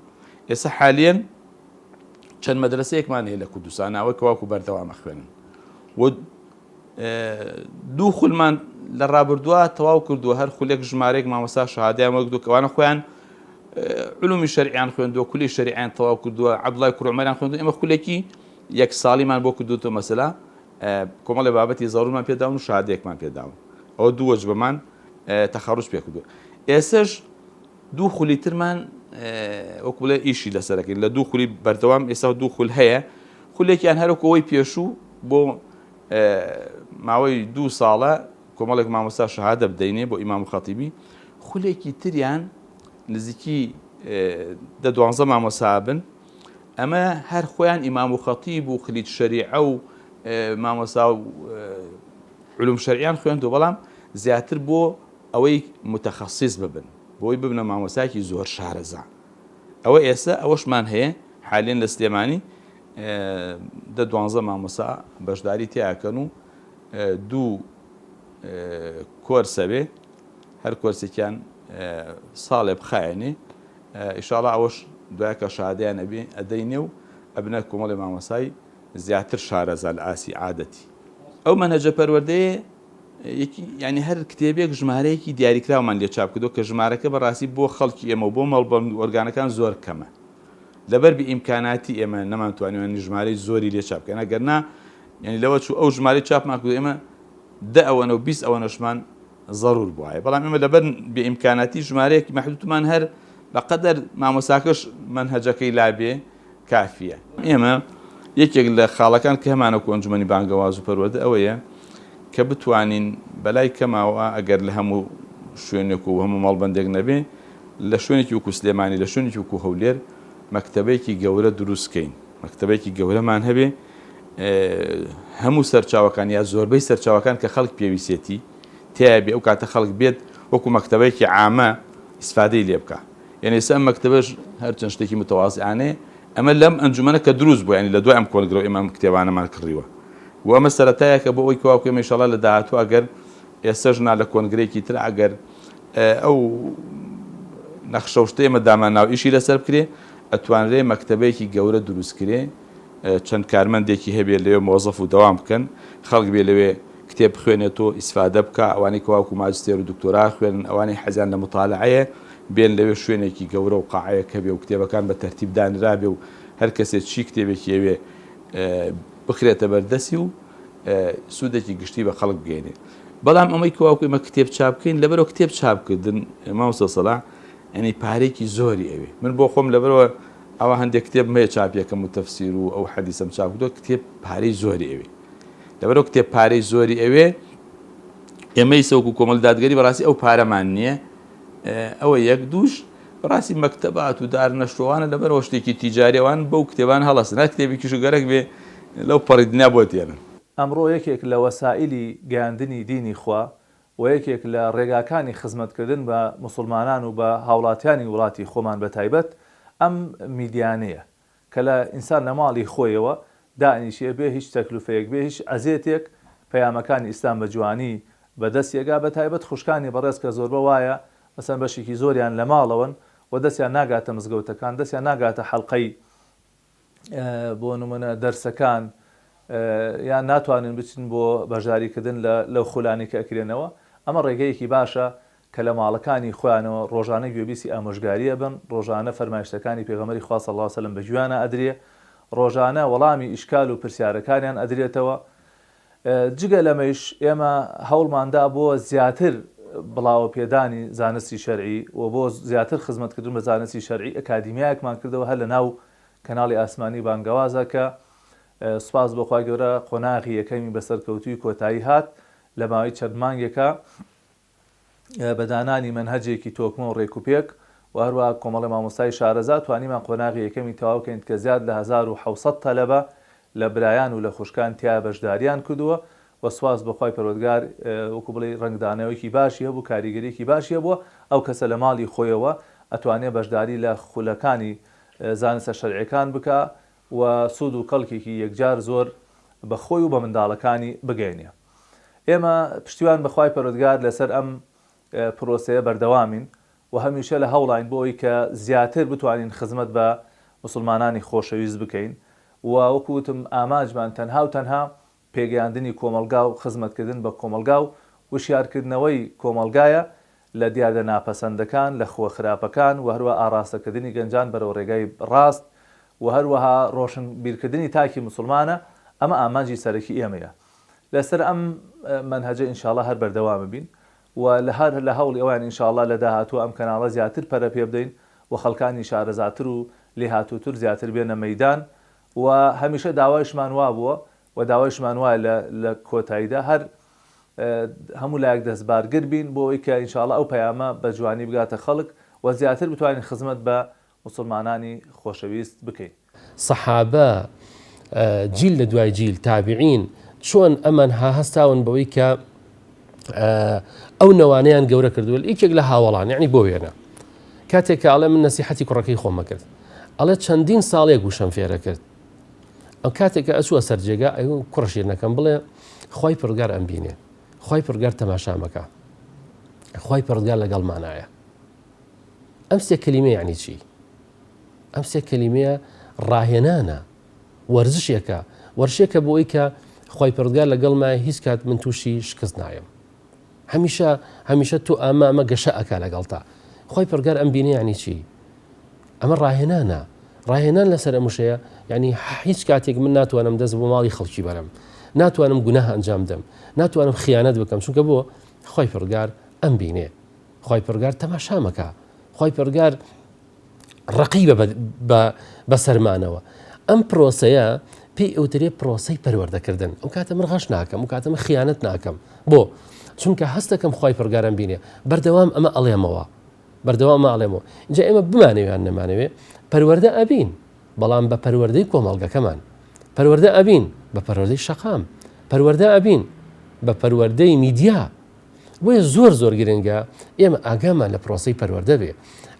ئێستا حالیان چەند مەدرسەیەکمان هەیە لە کوردستانەوە کە واکو بەردەوامە خوێنن و دوو خولمان لە ڕابردووە تەواو کردووە هەر خولێک ژمارەیەک مامۆستا شەهادەیان وەک دووکەوانە خۆیان علومی شەرعیان خوێندووە کولی شەریعیان تەواو کردووە عەبدوڵای کوڕ عومەریان خوێندووە ئێمە خولێکی یەک ساڵیمان بۆ کردوتەوە مەسەلا کۆمەڵی بابەتی زەڕورمان پێداون و شەهادەیەکمان پێداون ئەوە دوو وەجبەمان تەخەڕوج پێ کردووە ئێستش دوو خولی ترمان وەکو بڵێ ئیشی لەسەرەکەین لە دوو خولی بەردەوام ئێستا دوو خول هەیە خولێکیان هەرۆکە ئەوەی پێشوو بۆ ماوەی دوو ساڵە کۆمەڵێک مامۆستا شەهادە بدەینێ بۆ ئیمام و خەتیبی خولێکی تریان نزیکی دە دوانزە مامۆستا بن ئەمە هەر خۆیان ئیمام و خەتیب و خلیج شەریعە و مامۆستا و علوم شەرعیان خوێندووە بەڵام زیاتر بۆ ئەوەی متەخەسیس ببن بۆی ببنە مامۆستایەکی زۆر شارەزا ئەوە ئێستا ئەوەشمان هەیە حالێن لە سلێمانی دە دوانزە مامۆستا بەشداری تیاکەن و دوو کۆرسە بێ هەر کۆرسێکیان ساڵێ بخایەنێ ئیشاڵڵا ئەوەش دوایکە شادیان ئەبێ ئەدەینێ و ئەبنە کۆمەڵی مامۆستای زیاتر شارەزا لە ئاسی عادەتی ئەو مەنهەجە پەروەردەیە ینی هەر کتێبێک ژمارەیەکی دیاریکراومان لێ چاپ کردو کە ژمارەکە بەڕاستی بۆ خەڵکی ئێمە بۆ مەڵبەند وەرگانەکان زۆر کەمە لەبەر بە ئیمکاناتی ئێمە نەمانتوانین ژمارەی زۆری لێ چاپکەن ئەگەرنا ینی لەوە چوو ئەو ژمارەی چاپمان کردو ئێمە دە ئەوەنە و 20 ئەوەنەشمان ضرور بووایە بەڵام ئێمە لەبەر بە ئیمکاناتی ژمارەیەکی مەحدودمان هەر بەقەدەر مامۆستاکەش مەنهەجەکەی لابێ کافیە ئێمە یەکێک لە خاڵەکان کە هەمانە کۆنجمەنی بانگەواز و پەروەردە ئەوەیە کە بتوانین بەلای کەماوە ئەگەر لە هەموو شوێنێک و هەموو ماڵبەندێک نەبێ لە شوێنێکی وەکو سلێمانی لە شوێنێکی وەکو هەولێر مەکتەبەیەکی گەورە دروستکەین مەکتەبەیەکی گەورەمان هەبێ هەموو سەرچاوەکان یا زۆربەی سەرچاوەکان کە خەڵک پێویستێتی تیا بێ ئەو کاتە خەڵک بێت وەکو مەکتەبەیەکی عامە ئیسفادەی لێ بکە یعنی ئێستا ئەم مەکتەبەش هەرچەند شتێکی متەوازیانەیە ئەمە لەم ئەنجومەنە کە دروست بووە ینی لە دوای ئەم کۆنگرەوە ئێمە کتێبانەمان کڕیوە و ئەمە سەرەتایە کە بۆ ئەوی کەواکو ئێمە ئینشاڵڵا لە داهاتوو ئەگەر ئێستاژنا لە کۆنگرەیەکی تر ئەگەر ئەو نەخشەوشتە ئێمە داماناو ئیشی لەسەر بکرێ ئەتوانرێ مەکتەبەیەکی گەورە دروستکرێ چەند کارمەندێکی هەبێ لەوێ مۆزەف و دەوام بکەن خەڵک بێ لەوێ کتێب بخوێنێتەوە ئیسفادە بکە ئەوانی کەواکو ماجستێر و دکتۆرا خوێنن ئەوانی حەزیان لە مطالعەیە بێن لەوێ شوێنێکی گەورە و قاعەیەک هەبێ و کتێبەکان بە تەرتیب دانرابێ و هەر کەسێک چی کتێبێکی ئەوێ بخرێتە بەردەسی و سوودێکی گشتی بە خەڵک بگەێنێ بەڵام ئەمەی کەواکو ئێمە کتێب چاپ بکەین لەبەرەوە کتێب چاپکردن مامۆستا سەلاح ینی پارێکی زۆری ئەوێ من بۆ خۆم لەبەرەوە ئەوە هەندێک کتێب مەیە چاپیەکەم و تەفسیر و ئەو حەدیسەم چاپ کردووە کتێب پارەی زۆری ئەوێ لەبەرەوە کتێب پارەی زۆری ئەوێ ئێمەی سەوکو کۆمەڵ دادگەری بەڕاستی ئەو پارەمان نییە ئەوە یەک دووش بەڕاستی مەکتەبات و دارنەشتوانە لەبەرەوە شتێکی تیجاریەوان بەو کتێبان هەڵەسن هەر کتێبێکیش گەرەک بێ لەو پەڕیدنیا بۆ تێنن ئەمڕۆ یەکێک لە وەسائلی گەیاندنی دینی خوا و یەکێک لە ڕێگاکانی خزمەتکردن بە موسڵمانان و بە هاوڵاتیانی وڵاتی خۆمان بە تایبەت ئەم میدیانەیە کە لە ئینسان لە ماڵی خۆیەوە دانیشێ بێ هیچ تەکلوفەیەک بێ هیچ ئەزیێتێک پەیامەکانی ئیسلام بە جوانی بەدەستیەگا بە تایبەت خوشکانی بەڕێز کە زۆربە وایە مەسەن بەشێکی زۆریان لە ماڵەوەن و دەستیان ناگاتە مزگەوتەکان دەستیان ناگاتە حەڵقەی بۆ نمونە دەرسەکان یان ناتوانن بچن بۆ بەشداریکردن لەو خولانی کە ئەکرێنەوە ئەمە ڕێگەیەکی باشە کە لە ماڵەکانی خۆیانەوە ڕۆژانە گوێبیسی ئامۆژگاریە بن، ڕۆژانە فەرمایشتەکانی پێغەمبەری خوا صلی الله علیه و سلم بە گوێیانە ئەدرێ، ڕۆژانە وەڵامی ئیشکال و پرسیارەکانیان ئەدرێتەوە. جگە لەمەش ئێمە هەوڵماندا بۆ زیاتر بڵاوە پێدانی زانستی شەرعی و بۆ زیاتر خزمەتکردن بە زانستی شەرعی ئەکادیمیایەکمان کردەوە هەر لە ناو کەناڵی ئاسمانی بانگەوازە کە سوپاس بەخوای گەورە قۆناغی یەکەمی بەسەرکەوتوی کۆتایی هات لە ماوەی چەند مانگێکە بە دانانی مەنهەجێکی تۆکمە و ڕێکوپێک و هەروە کۆمەڵی مامۆستای شارەزا توانیمان قۆناغی یەکەمی تەواوکەین کە زیاد لە 1700 تەلەبە لە برایان و لە خوشکان تیا بەشداریان کردووە و سواز بەخوای پەروەردگار وەکو بڵێ ڕنگدانەوەیکی باشی هەبوو، کاریگەریەکی باشی بووە. ئەو کەسە لە ماڵی خۆیەوە ئەتوانێت بەشداری لە خولەکانی زانستە شەرعیەکان بکە و سوود و کەڵکێکی یەکجار زۆر بە خۆی و بە منداڵەکانی بگەینێ. ئێمە پشتیوان بەخوای پەروەردگار لەسەر ئەم پرۆسەیە بەردەوامین و هەمیشە لە هەوڵین بۆی کە زیاتر بتوانین خزمەت بە مسلمانانی خۆشەویست بکەین و وەکوتم ئاماجمان تەنها و تەنها پێگەیاندنی کۆمەلگا و خزمەتکردن بە کۆمەلگا و وشیارکردنەوەی کۆمەلگایە لە دیاردە ناپەسەندەکان، لە خۆخراپەکان و هەروە ئاراستەکردنی گەنجان بەرەو ڕێگای ڕاست و هەروەها ڕۆشن بیرکردنی تاکی مسلمانە. ئەمە ئامانجی سەرەکی ئێمەیە. لەسەر ئەم منهەجە ئینشاءڵڵا هەر بەردەوام بین و لە هەوڵی ئەوان ئینشاءڵڵا لە داهاتوو ئەم کەناڵە زیاتر پەرە پێ بدەین و خەڵکانی شارەزاتر و لێهاتووتر زیاتر بێنە مەیدان و هەمیشە داوایشمان وا بووە و داوایشمان وایە لە کۆتاییدا هەر هەموو لایەک دەستبارگر بین بۆ ئەوەی کە ئینشاءڵڵا ئەو پەیامە بە جوانی بگاتە خەڵک و زیاتر بتوانین خزمەت بە مسلمانانی خۆشەویست بکەین. سەحابە جیل لە دوای جیل تابعین چۆن ئەمان هەستاون بەوەی کە ئەو نەوانەیان گەورە کردووە. یەکێک لە هاوڵان یعنی بۆ وێنە کاتێک ئەڵێ من نەسیحەتی کوڕەکەی خۆمە کرد، ئەڵێ چەندین ساڵێک گوشەم فێرە کرد. ئەو کاتێککە ئەچووە سەرجێگا ئەو کوڕشیرنەکەم بڵێ خی پڕگار ئەم بینێ، خی پڕگار تەماشامەکە، خی پڕگار لەگەڵمانایە. ئەم سێ کەلیمە یعنی چی؟ ئەم سێ کەلیمەیە ڕاهێنانە، وەرزشێکە، وەرشێکە بۆ ئەوەی کە خی پڕگار لەگەڵمایە هیچ کات من تووشی شکست نایم. هەمیشە تۆ ئەمە گەشە ئەکا لەگەڵتا. خی پڕگار ئەم بینێ یعنی چی؟ ئەمە ڕاهێنانە، ڕاهێنان لەسەر ئەمشەیە. یعنی هیچ کاتێک من ناتوانم دەست بۆ ماڵی خەڵکی بەرم، ناتوانم گوناه ئەنجام دەم، ناتوانم خیانەت بکەم، چونکە بۆ خی پڕگار ئەم بینێ، خی پڕگار تەماشامەکە، خی پڕگار ڕقیبە بە سەرمانەوە. ئەم پرۆسەیە پێی ئەوترێ پرۆسەی پەروەردەکردن. ئەو کاتە من ڕەش ناکەم و کاتە من خیانەت ناکەم، بۆ چونکە هەستەکەم خی پڕگارم بینێ. بەردەوام ئەمە ئەڵێمەوە، بەردەوام ئەڵێمەوە. اینجا ئێمە بمانەوێیان نەمانەوێ پەروەردە ئەبین، بەڵام بە پەروەردەی کۆمەڵگەکەمان، پەروەردە ئەبین بە پەروەردەی شەقام، پەروەردە ئەبین بە پەروەردەی میدیا. بۆیە زۆر گرنگە ئێمە ئاگامان لە پرۆسەی پەروەردە بێ.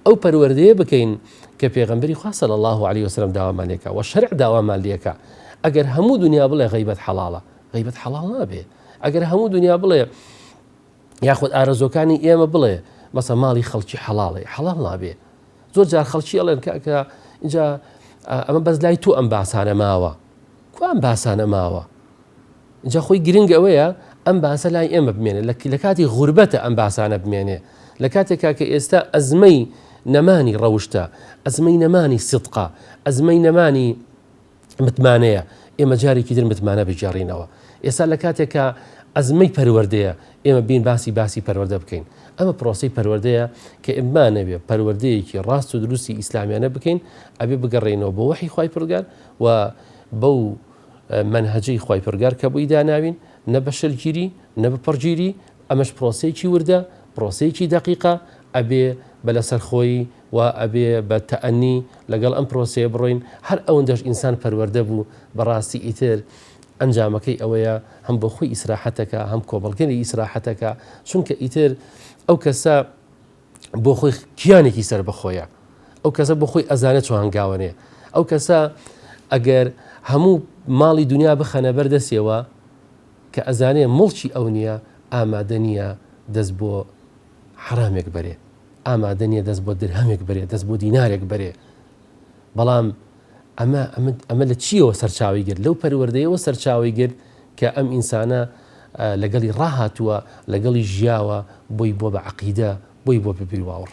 ئەو پەروەردەیە بکەین کە پێغەمبەری خوا صلی الله علیه وسلم داوامان لێکا و شەرع داوامان لێکا. ئەگەر هەموو دنیا بڵێ غیبەت حەڵاڵە، غیبەت حەڵاڵ نابێ. ئەگەر هەموو دنیا بڵێ یاخود ئارەزۆکانی ئێمە بڵێ مەسە ماڵی خەڵکی حەڵاڵێ، حەڵاڵ نابێ. زۆر جار خەڵکی ئەڵێن کە اینجا ئەمە بەس لای تۆ ئەم باسانە ماوە، کو ئەم باسانە ماوە. اینجا خۆی گرنگ ئەوەیە ئەم باسە لای ئێمە بمێنێ، لە کاتی غوربەتە ئەم باسانە بمێنێ، لە کاتێکا کە ئێستا ئەزمەی نەمانی ڕەوشتە، ئەزمەی نەمانی سیدقە، ئەزمەی نەمانی متمانەیە، ئێمە جارێکی در متمانە بجارڕینەوە. ئێستا لە کاتێکە ئەزمەی پەروەردەیە ئێمە بین باسی پەروەردە بکەین. ئەمە پرۆسەی پەروەردەیە کە ئێمانەوێ پەروەردەیەکی ڕاست و دروستی ئیسلامیانە بکەین، ئەبێ بگەڕێنەوە بۆ وحی خی پڕگار و بەو منهەجەی خی پڕگار کە بووی داناوین، نە بە شەلگیری نە بە پڕگیری. ئەمەش پرۆسەیەکی وردە، پرۆسەیەکی دقیقە، ئەبێ بە لەسەر خۆی و ئەبێ بە تەئەنی لەگەڵ ئەم پرۆسەیە بڕۆین. هەر ئەوەندەش ئینسان پەروەردە بوو بەڕاستی ئیتر ئەنجامەکەی ئەوەیە هەم بۆ خۆی ئیسراحەتەکە، هەم کۆبڵگەری ئیسراحەتەکە، چونکە ئیتر ئەو کەسە بۆ خۆی گیانێکی سەر بەخۆیە، ئەو کەسە بۆ خۆی ئەزانێت چۆن هەنگاوانێ، ئەو کەسە ئەگەر هەموو ماڵی دنیا بخەنە بەردەستێەوە کە ئەزانێ مڵکی ئەو نییە، ئامادە نییە دەست بۆ حرامێک بەرێ، ئامادە نییە دەست بۆ درهەمێک بەرێ، دەست بۆ دینارێک بەرێ. بەڵام ئەمە لە چیەوە سەرچاوی گرت؟ لەو پەروەردەیەوە سەرچاوی گرت کە ئەم ئینسانە لەگەڵی ڕاهاتووە لەگەڵی ژیاوە بۆی بۆ بە عەقیدە بۆی بۆ بە بیرواوەڕ.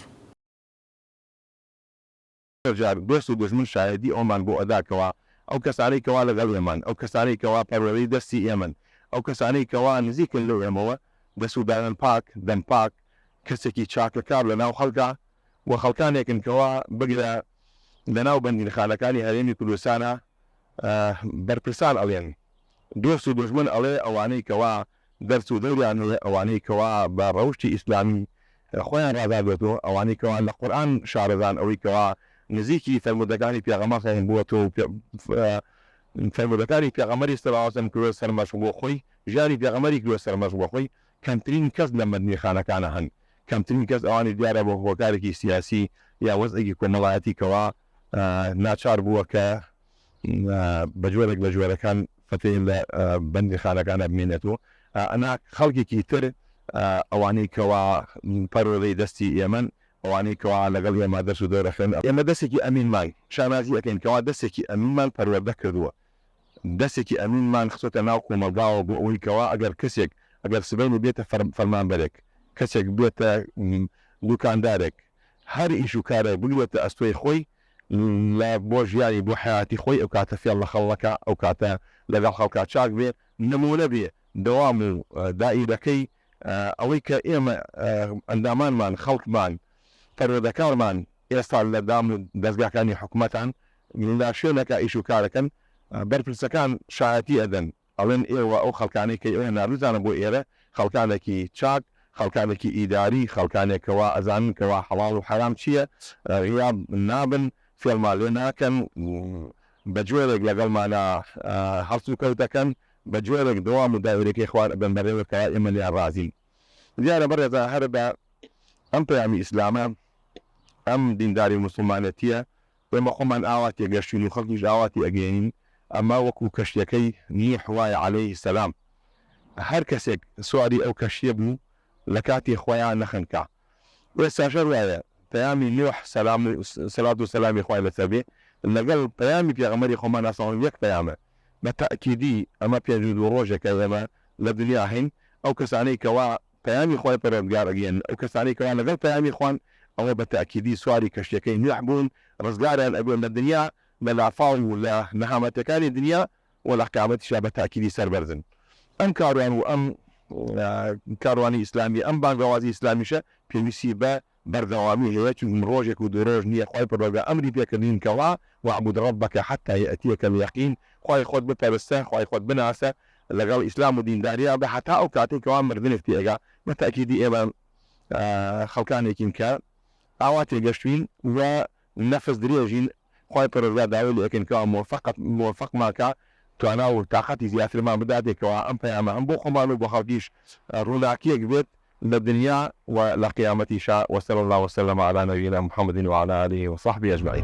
دۆست و دژمن شایەتی ئەومان بۆ ئەداکەوە ئەو کەسانەی کەوا لەگەڵ ئێمان، ئەو کەسانەی کەوا پەروەردەی دەستی ئێمن، ئەو کەسانەی کەوا نزیکن لەو ئێمەوە دەست و دانەن پاک دەم پاک کەسێکی چاکەکار لە ناو خەڵکا و خەڵکانێکن کەوا بگرە لە ناو بەندیخانەکانی هەرێمی کوردستانە بەرپرسان ئەڵێن. دۆست و دژمن ئەڵێ ئەوانەی کەوا دەرس و دەوریان ئەوانەی کەوا بە ڕەوشی ئیسلامی خۆیان ڕادادێتەوە، ئەوانەی کەوا لە قورئان شارەزان ئەوەی کەوا نزیکی فەرمودەکانی پێغەمبەر بووەتەوە فەرمودەکانی پێغەمبەری سەڵاوەسەم کردوە سەرمەش بۆ خۆی، ژیانی پێغەمبەری کردوە سەرمەش بۆ خۆی. کەمترین کەس لە بەندیخانەکانە هەن، کەمترین کەس ئەوانی دیارە بۆ هۆکارێکی سیاسی یا وەزعێکی کۆنەڵایەتی کەوا ناچار بووە کە بەجوێرێک لە جوێرەکان فتەی لە بەندیخانەکانە بمێنێتەوە. ئەنا خەڵکێکی تر ئەوانەی کەوا پەروەردەی دەستی ئێمن، ئەوانەی کەوا لەگەڵ ئێمە دەرس و دەرەخێن، ئێمە دەستێکی ئەمینمان شامازی ئەەکەین کەوا دەستێکی ئەمینمان پەروەردە کردووە، دەستێکی ئەمینمان خستۆتە ناو کۆمەلگاوە بۆ ئەوەی کەوا ئەگەر کەسێک ئەگەر سبەی بێتە فەرمانبەرێک، کەسێک بێتە دوکاندارێک، هەر ئیش و کارە بگوێتە ئەستۆی خۆی لە بۆ ژیانی بۆ حیاتی خۆی، ئەو کاتە فێڵ لە خەڵەکە، ئەو کاتە لەگەڵ خەڵکا چاک بێ، نمونە بێ دەوام و دائیرەکەی ئەوەی کە ئێمە ئەندامانمان خەڵکمان پەروەردەکانمان ئێستا لە دام و دەستگاکانی حکوومەتان لە شوێنەکە ئیش و کارەکەن بەرپرسەکان شایەتی ئەدەن ئەڵێن ئێوە ئەو خەڵکانەی کە ئێوە ناروزانە بۆ ئێرە خەڵکانێکی چاک، خەڵکانێکی ئیداری، خەڵکانێکەوە ئەزانن کەوا حەڵاڵ و حەرام چییە، ڕیا نابن، فێڵمان لێ ناکەن، بەجوێرێک لەگەڵمانە هەڵس و کەوتەکەن، بەجوێرێک دەوام و داوێرەکەی خوار بن بەرێوەکە ئێمە لێ ڕازین. دیارە بەڕێزە هەر بە ئەم پەیامی ئیسلامە، ئەم دینداری موسڵمانەتیە، ئێمە خۆمان ئاوا تێگەشتین و خەڵکیش ئاوا تێگەێنین، ئەمە وەکو کەشتەکەی نیح وایە عەلەیهی سەلام، هەر کەسێک سواری ئەو کەشتیە بوو لە کاتی خۆیان نەخنکە. ئێستاشەر وایە پەیامی نوح سەلات و سەلامی خوای لەسەر بێ لەگەڵ پەیامی پێغەمبەری خۆمان ئاساڵ یەک پەیامە، بە تەئکیدی ئەمە 52 ڕۆژێکە ئێمە لە دنیا هەین، ئەو کەسانەی کەوا پەیامی خۆی پەروەردگار ئەگەێن، ئەو کەسانەی کەوا لەگەڵ پەیامی خوان ئەوە بە تەئکیدی سواری کەشتیەکەی نوح بوون، ڕزگاریان ئەبوون لە دنیا لە لافاڵ و لە نەهامەتەکانی دنیا و لە قیامەتیشا بە تەئکیدی سەربەرزن. ئەم کاروان و ئەم کاروانی ئیسلامی ئەم بانگەوازی ئیسلامیشە پێویستی بە بەردەوامی هەیە، چون ڕۆژێک و دوورۆژ نییە. خوای پەروەردگار ئەمری پێکردین کەوا وەعبود ڕەبەکە حەتتا یەئتیەکە اليەقین، خوای خۆت بپەرستە، خوای خۆت بناسە لەگەڵ ئیسلام و دینداریە بە حتا ئەو کاتێک کەوا مردنت تێگا. بە تەئکیدی ئێمە خەڵکانێکین کە ئاوا تێگەشتوین و نەفس درێژین، خوای پەروەردگار داوای لێ ئەکەین کەوا موفەقماکە توانا و تااقەتی زیاترمان بداتێکەوە ئەم پەیامە ئەم بۆ خۆمان و بۆ خەڵکیش ڕووناکیەک بێت لە دنیا و لە قیامەتیشا. وصلى الله وسلم على نبينا محمد وعلى آله وصحبه أجمعين.